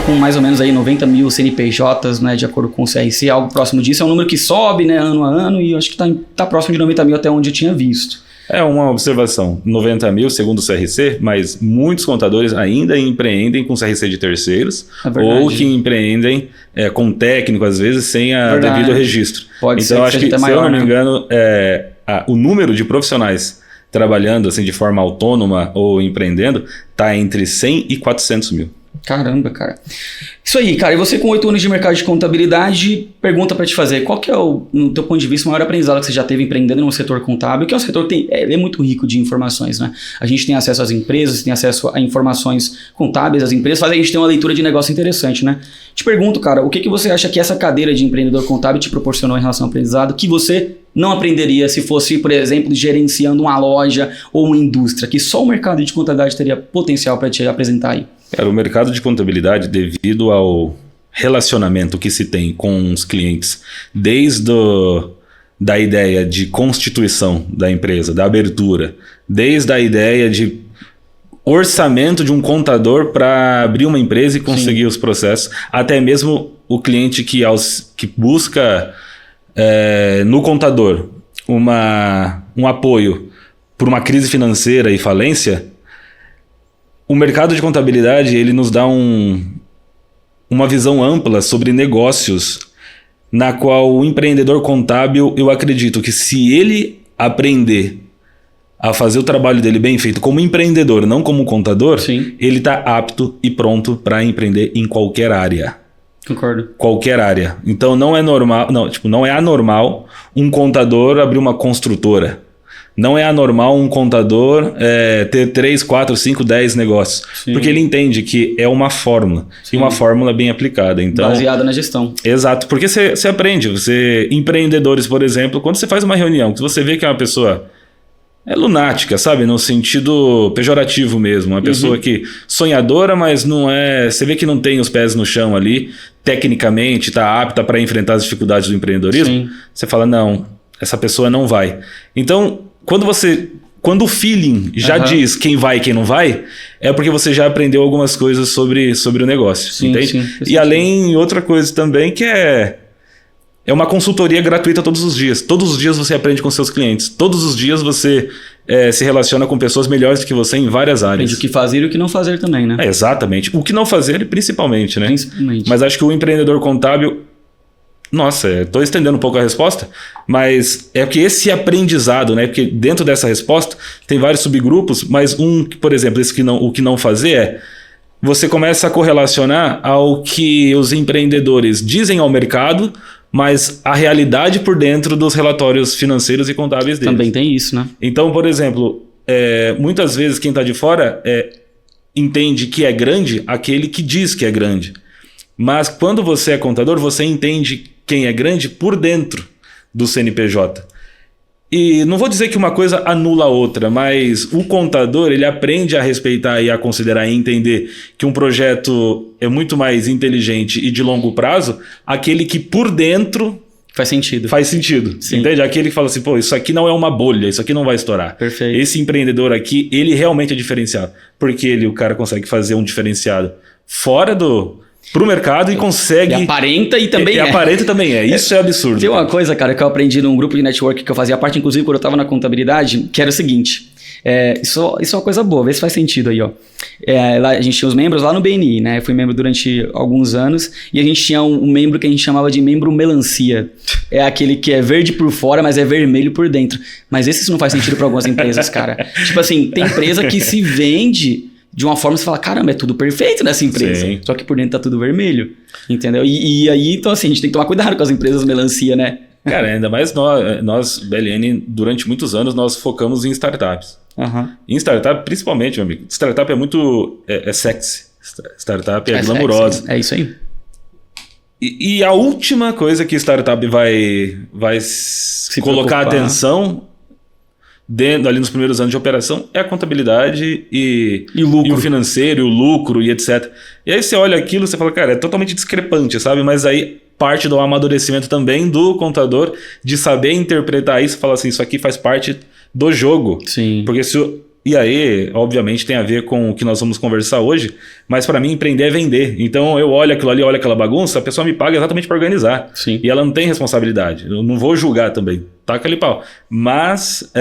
com mais ou menos aí 90 mil CNPJs, né, de acordo com o CRC, algo próximo disso. É um número que sobe, né, ano a ano, e eu acho que tá próximo de 90 mil até onde eu tinha visto. É uma observação, 90 mil segundo o CRC, mas muitos contadores ainda empreendem com CRC de terceiros, ou que empreendem com técnico, às vezes, sem a devido registro. Pode ser então, acho que, maior, se eu não me engano, o número de profissionais trabalhando assim de forma autônoma ou empreendendo está entre 100 e 400 mil. Caramba, cara. Isso aí, cara. E você com 8 anos de mercado de contabilidade, pergunta pra te fazer, qual que é, no teu ponto de vista, o maior aprendizado que você já teve empreendendo no setor contábil, que é um setor que ele é muito rico de informações, né? A gente tem acesso às empresas, tem acesso a informações contábeis, as empresas fazem a gente ter uma leitura de negócio interessante, né? Te pergunto, cara, o que você acha que essa cadeira de empreendedor contábil te proporcionou em relação ao aprendizado que você não aprenderia se fosse, por exemplo, gerenciando uma loja ou uma indústria, que só o mercado de contabilidade teria potencial para te apresentar aí? Cara, o mercado de contabilidade, devido ao relacionamento que se tem com os clientes, desde da ideia de constituição da empresa, da abertura, desde a ideia de orçamento de um contador para abrir uma empresa e conseguir os processos, até mesmo o cliente que busca no contador um apoio por uma crise financeira e falência. O mercado de contabilidade ele nos dá uma visão ampla sobre negócios, na qual o empreendedor contábil, eu acredito que se ele aprender a fazer o trabalho dele bem feito como empreendedor, não como contador, Sim. ele está apto e pronto para empreender em qualquer área. Concordo. Qualquer área. Então não é anormal um contador abrir uma construtora. Não é anormal um contador ter 3, 4, 5, 10 negócios. Sim. Porque ele entende que é uma fórmula. Sim. E uma fórmula bem aplicada. Então, baseada na gestão. Exato. Porque você aprende. Empreendedores, por exemplo, quando você faz uma reunião, que você vê que é uma pessoa lunática, sabe? No sentido pejorativo mesmo. Uma pessoa que sonhadora, mas não é... Você vê que não tem os pés no chão ali. Tecnicamente, está apta para enfrentar as dificuldades do empreendedorismo. Sim. Você fala, não, essa pessoa não vai. Então... Quando o feeling já diz quem vai e quem não vai, é porque você já aprendeu algumas coisas sobre o negócio. Sim, entende? Sim, e além, outra coisa também que é uma consultoria gratuita todos os dias. Todos os dias você aprende com seus clientes. Todos os dias você se relaciona com pessoas melhores do que você em várias áreas. Aprende o que fazer e o que não fazer também, né? Exatamente. O que não fazer principalmente, né? Principalmente. Mas acho que o empreendedor contábil... Nossa, estou estendendo um pouco a resposta, mas é que esse aprendizado, né? Porque dentro dessa resposta tem vários subgrupos, mas por exemplo, o que não fazer você começa a correlacionar ao que os empreendedores dizem ao mercado, mas a realidade por dentro dos relatórios financeiros e contábeis deles. Também tem isso, né? Então, por exemplo, muitas vezes quem está de fora entende que é grande aquele que diz que é grande. Mas quando você é contador, você entende quem é grande por dentro do CNPJ. E não vou dizer que uma coisa anula a outra, mas o contador ele aprende a respeitar e a considerar e entender que um projeto é muito mais inteligente e de longo prazo, aquele que por dentro... Faz sentido. Sim. Entende? Aquele que fala assim, pô, isso aqui não é uma bolha, isso aqui não vai estourar. Perfeito. Esse empreendedor aqui, ele realmente é diferenciado. Porque o cara consegue fazer um diferenciado fora pro mercado e consegue... E aparenta e também E aparenta também é. Isso é absurdo. Tem uma coisa, cara, que eu aprendi num grupo de network que eu fazia parte, inclusive, quando eu estava na contabilidade, que era o seguinte... Isso é uma coisa boa, vê se faz sentido aí, ó. Lá, a gente tinha os membros lá no BNI, né? Eu fui membro durante alguns anos e a gente tinha um membro que a gente chamava de membro melancia. É aquele que é verde por fora, mas é vermelho por dentro. Mas isso não faz sentido para algumas empresas, cara. Tipo assim, tem empresa que se vende de uma forma que você fala, caramba, é tudo perfeito nessa empresa. Sim. Só que por dentro tá tudo vermelho, entendeu? E aí, então assim, a gente tem que tomar cuidado com as empresas melancia, né? Cara, ainda mais nós BLN, durante muitos anos, nós focamos em startups. Em startup, principalmente, meu amigo. Startup é muito sexy. Startup é glamurosa. Sexy. É isso aí. E a última coisa que startup vai se colocar atenção ali nos primeiros anos de operação é a contabilidade e o financeiro, e o lucro e etc. E aí você olha aquilo e você fala, cara, é totalmente discrepante, sabe? Mas aí parte do amadurecimento também do contador de saber interpretar isso e falar assim, isso aqui faz parte do jogo. Sim. Porque se E aí, obviamente, tem a ver com o que nós vamos conversar hoje, mas para mim empreender é vender. Então eu olho aquilo ali, olho aquela bagunça, a pessoa me paga exatamente para organizar. Sim. E ela não tem responsabilidade. Eu não vou julgar também. Taca ali pau. Mas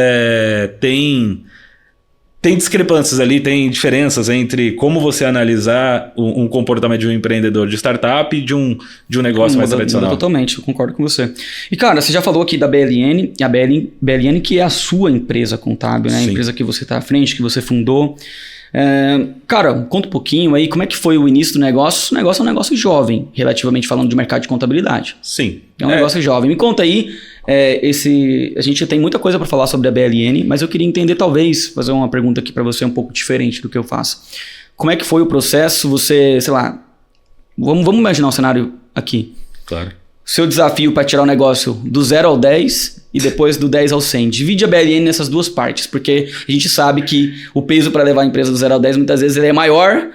tem discrepâncias ali, tem diferenças entre como você analisar um comportamento de um empreendedor de startup e de um negócio mais tradicional. Totalmente, eu concordo com você. E cara, você já falou aqui da BLN, a BLN que é a sua empresa contábil, né? A empresa que você está à frente, que você fundou. Cara, conta um pouquinho aí, como é que foi o início do negócio? O negócio é um negócio jovem, relativamente falando de mercado de contabilidade. Sim. É um negócio jovem. Me conta aí, a gente tem muita coisa para falar sobre a BLN, mas eu queria entender, talvez, fazer uma pergunta aqui para você um pouco diferente do que eu faço. Como é que foi o processo? Você, sei lá, vamos imaginar um cenário aqui. Claro. Seu desafio para tirar o negócio do 0 ao 10 e depois do 10 ao 100. Divide a BLN nessas duas partes, porque a gente sabe que o peso para levar a empresa do 0 ao 10 muitas vezes ele é maior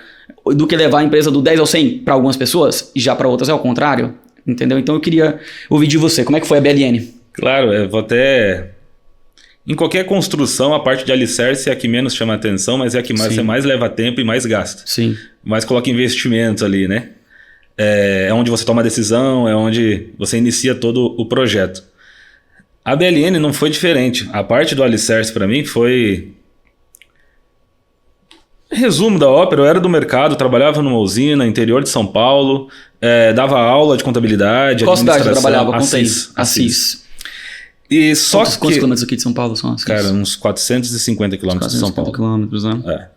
do que levar a empresa do 10 ao 100 para algumas pessoas, e já para outras é o contrário, entendeu? Então eu queria ouvir de você, como é que foi a BLN? Claro, eu vou até... Em qualquer construção, a parte de alicerce é a que menos chama atenção, mas é a que mais, você mais leva tempo e mais gasta. Sim. Mais coloca investimentos ali, né? É onde você toma a decisão, é onde você inicia todo o projeto. A BLN não foi diferente. A parte do alicerce para mim foi... Resumo da ópera, eu era do mercado, trabalhava numa usina, interior de São Paulo, dava aula de contabilidade, qual cidade você trabalhava? Conta aí. Assis. E só quantos quilômetros aqui de São Paulo são? Cara, uns 450 quilômetros de São Paulo. 450 quilômetros, né?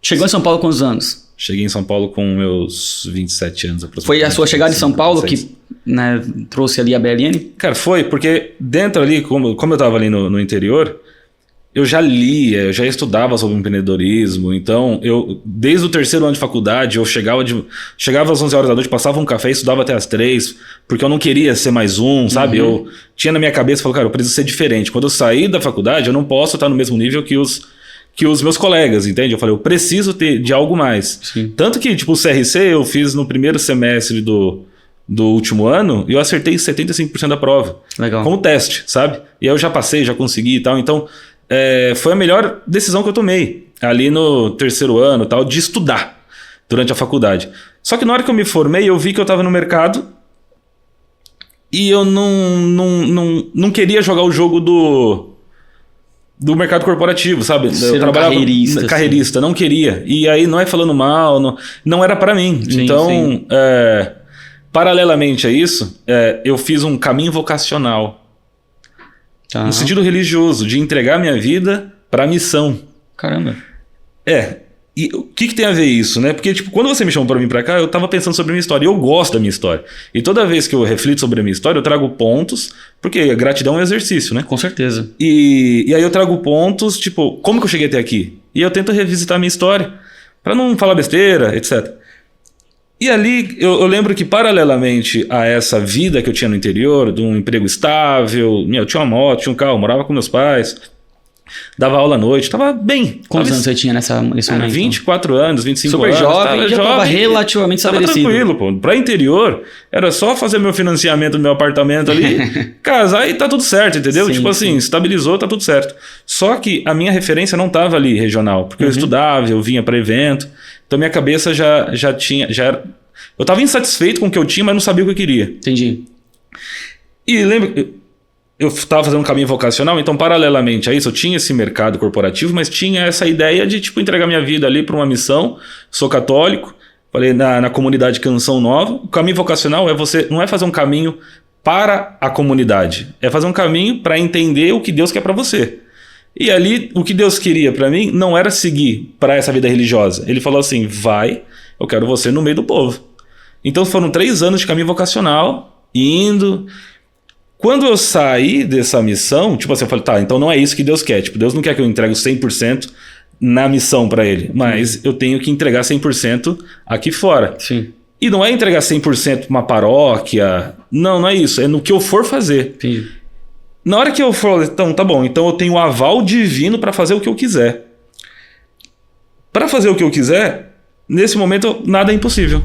Chegou em São Paulo com quantos anos? Cheguei em São Paulo com meus 27 anos aproximadamente. Foi a sua chegada em São Paulo que, né, trouxe ali a BLN? Cara, foi, porque dentro ali, como eu estava ali no interior, eu já lia, eu já estudava sobre empreendedorismo. Então, desde o terceiro ano de faculdade, eu chegava às 11 horas da noite, passava um café e estudava até às 3, porque eu não queria ser mais um, sabe? Eu tinha na minha cabeça, falei, cara, eu preciso ser diferente. Quando eu sair da faculdade, eu não posso estar no mesmo nível que os meus colegas, entende? Eu falei, eu preciso ter de algo mais. Sim. Tanto que, tipo, o CRC eu fiz no primeiro semestre do último ano e eu acertei 75% da prova. Legal. Como teste, sabe? E aí eu já passei, já consegui e tal. Então, foi a melhor decisão que eu tomei ali no terceiro ano e tal, de estudar durante a faculdade. Só que na hora que eu me formei, eu vi que eu estava no mercado e eu não queria jogar o jogo do mercado corporativo, sabe? Eu trabalhava carreirista, não queria. E aí não é falando mal, não era para mim. Sim, então, sim. Paralelamente a isso, eu fiz um caminho vocacional. No sentido religioso, de entregar minha vida para a missão. Caramba. E o que tem a ver isso, né? Porque, tipo, quando você me chamou para vir para cá, eu tava pensando sobre a minha história. E eu gosto da minha história. E toda vez que eu reflito sobre a minha história, eu trago pontos, porque a gratidão é um exercício, né? Com certeza. E aí eu trago pontos, tipo, como que eu cheguei até aqui? E eu tento revisitar a minha história, para não falar besteira, etc. E ali, eu lembro que paralelamente a essa vida que eu tinha no interior, de um emprego estável, eu tinha uma moto, tinha um carro, morava com meus pais, dava aula à noite, tava bem. Quantos anos você tinha nesse momento? 24 anos, 25 Super anos. Super jovem, já tava relativamente estabelecido. Tranquilo, pô. Pra interior, era só fazer meu financiamento do meu apartamento ali, casar e tá tudo certo, entendeu? Sim, tipo assim, estabilizou, tá tudo certo. Só que a minha referência não tava ali regional, porque eu estudava, eu vinha para evento, então minha cabeça já era... Eu tava insatisfeito com o que eu tinha, mas não sabia o que eu queria. Entendi. E lembra... Eu estava fazendo um caminho vocacional, então paralelamente a isso eu tinha esse mercado corporativo, mas tinha essa ideia de tipo entregar minha vida ali para uma missão. Sou católico, falei na comunidade Canção Nova. O caminho vocacional não é fazer um caminho para a comunidade, é fazer um caminho para entender o que Deus quer para você. E ali o que Deus queria para mim não era seguir para essa vida religiosa. Ele falou assim, eu quero você no meio do povo. Então foram 3 anos de caminho vocacional, indo... Quando eu saí dessa missão, tipo assim, eu falei, tá, então não é isso que Deus quer. Tipo, Deus não quer que eu entregue 100% na missão para ele, mas eu tenho que entregar 100% aqui fora. Sim. E não é entregar 100% pra uma paróquia, não é isso, é no que eu for fazer. Sim. Na hora que eu for, então tá bom, então eu tenho o aval divino para fazer o que eu quiser. Para fazer o que eu quiser, nesse momento nada é impossível.